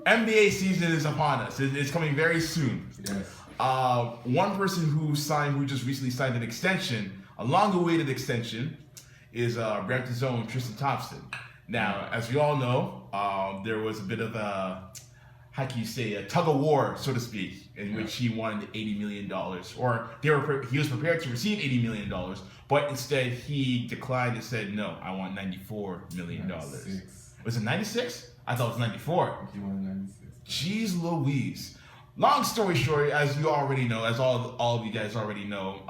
NBA season is upon us. It's coming very soon. Yes. One person who just recently signed an extension, a long-awaited extension, is Brampton's own Tristan Thompson. Now, as we all know, there was a bit of a, how can you say, a tug of war, so to speak, in which he wanted $80 million, or he was prepared to receive $80 million, but instead he declined and said, no, I want $94 million. 96. Was it 96? I thought it was 94. He wanted 96. Jeez Louise. Long story short, as you already know, as all of you guys already know,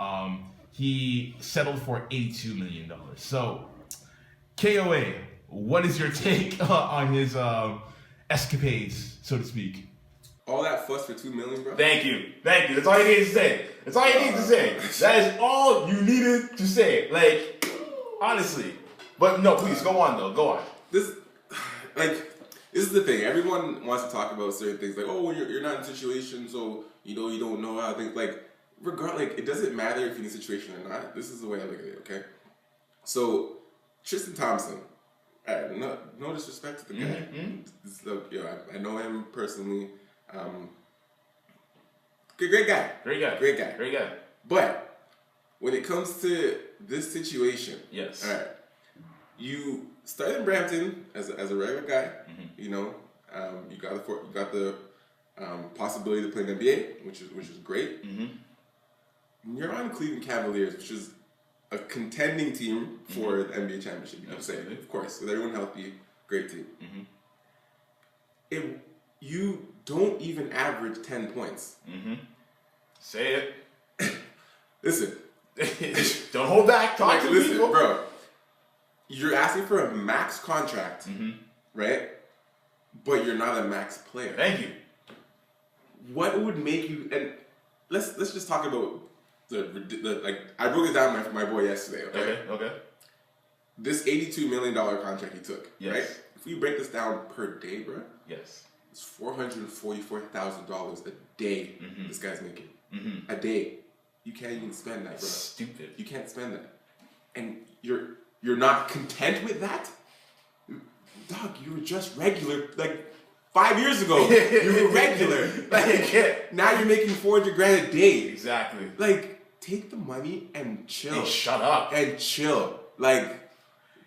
he settled for $82 million. So, KOA, what is your take on his escapades, so to speak? All that fuss for $2 million, bro? Thank you. That's all you needed to say. That is all you needed to say. Like, honestly. But no, please, go on, though. Go on. This is the thing. Everyone wants to talk about certain things. Like, oh, you're not in a situation, so, you don't know how things, it doesn't matter if you're in a situation or not. This is the way I look at it, okay? So, Tristan Thompson, no disrespect to the guy. I know him personally. Great guy. But when it comes to this situation, yes. All right, you started in Brampton as a regular guy. You got the possibility to play in the NBA, which is great. You're on Cleveland Cavaliers, which is a contending team for the NBA championship. You can say, of course, with everyone healthy, great team. If you don't even average 10 points, say it. Listen, don't hold back. Talk to listen, people, bro. You're asking for a max contract, right? But you're not a max player. Thank you. What would make you? And let's just talk about the I broke it down with my boy yesterday. Okay. This $82 million contract he took, yes. right? If we break this down per day, bro, yes, it's $444,000 a day. This guy's making a day. You can't even spend that, bro. Stupid. You can't spend that, and you're not content with that, dog. You were just regular 5 years ago. You were regular. Now you're making $400,000 a day. Exactly. Take the money and chill. Hey, shut up. And chill.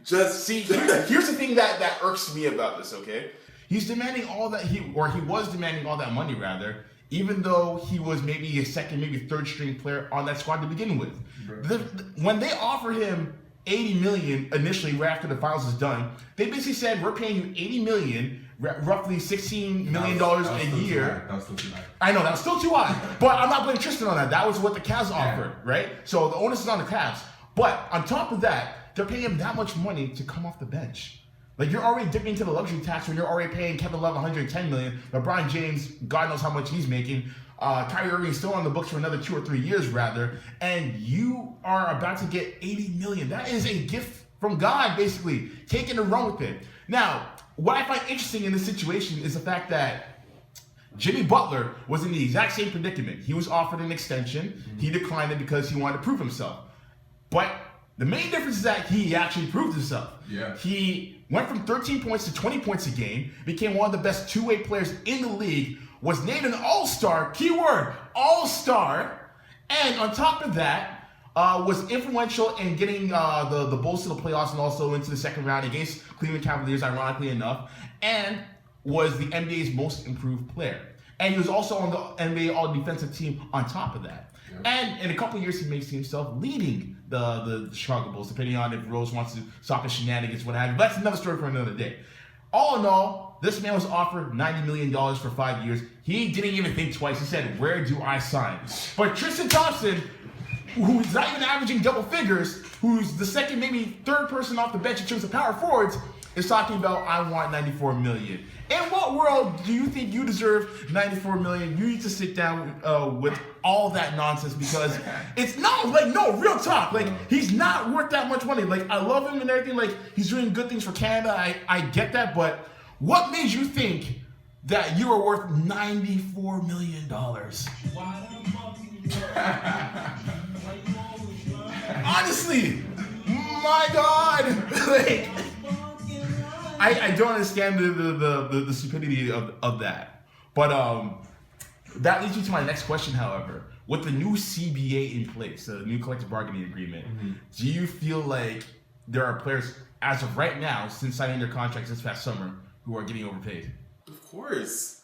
Just see. Here's the thing that irks me about this. Okay, he's demanding all that he was demanding all that money rather, even though he was maybe a second, maybe third string player on that squad to begin with. When they offered him $80 million initially, right after the finals is done, they basically said, we're paying you $80 million, roughly $16 million a year. That was still too high. I know, that was still too high. But I'm not blaming Tristan on that. That was what the Cavs offered, right? So the onus is on the Cavs. But on top of that, they're paying him that much money to come off the bench. You're already dipping into the luxury tax when you're already paying Kevin Love $110 million. LeBron James, God knows how much he's making. Kyrie Irving is still on the books for another 2 or 3 years, rather. And you are about to get $80 million. That is a gift from God, basically, taking the run with it. Now, what I find interesting in this situation is the fact that Jimmy Butler was in the exact same predicament. He was offered an extension. He declined it because he wanted to prove himself. But the main difference is that he actually proved himself. Yeah. He went from 13 points to 20 points a game, became one of the best two-way players in the league, was named an all-star, keyword, all-star, and on top of that, was influential in getting the Bulls to the playoffs and also into the second round against Cleveland Cavaliers, ironically enough, and was the NBA's most improved player. And he was also on the NBA All-Defensive team on top of that. Yep. And in a couple of years, he makes himself leading the Chicago Bulls, depending on if Rose wants to stop the shenanigans, what have you. But that's another story for another day. All in all, this man was offered $90 million for 5 years. He didn't even think twice. He said, where do I sign? But Tristan Thompson, who's not even averaging double figures, who's the second, maybe third person off the bench in terms of power forwards, is talking about, I want $94 million. In what world do you think you deserve $94 million? You need to sit down with all that nonsense because it's no, real talk. He's not worth that much money. I love him and everything. He's doing good things for Canada. I get that. But what made you think that you were worth $94 million? Honestly, my God. I don't understand the stupidity of that. But that leads me to my next question, however. With the new CBA in place, the new collective bargaining agreement, do you feel like there are players, as of right now, since signing their contracts this past summer, who are getting overpaid? Of course.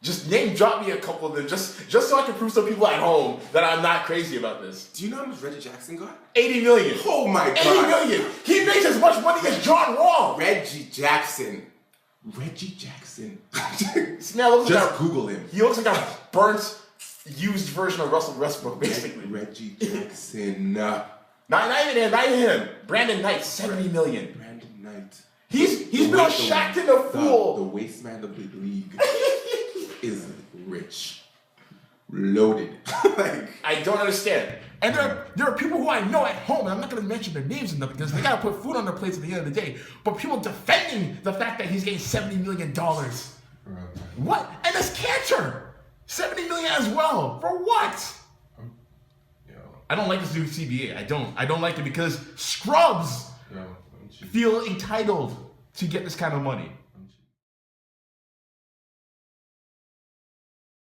Just name drop me a couple of them, just so I can prove to people at home that I'm not crazy about this. Do you know how much Reggie Jackson got? 80 million. Oh my God. 80 million. He makes as much money as John Wall. Reggie Jackson. This man looks like Just Google him. He looks like a burnt, used version of Russell Westbrook, basically. Reggie Jackson. Not even him. Brandon Knight, 70 million. Brandon Knight. He's been on Shaq and the Fool. The waste man of the league is rich. Loaded. Like, I don't understand. And there are people who I know at home, and I'm not going to mention their names enough because they got to put food on their plates at the end of the day. But people defending the fact that he's getting $70 million. What? And that's Cantor. $70 million as well. For what? I don't like this new CBA. I don't like it because scrubs feel entitled to get this kind of money.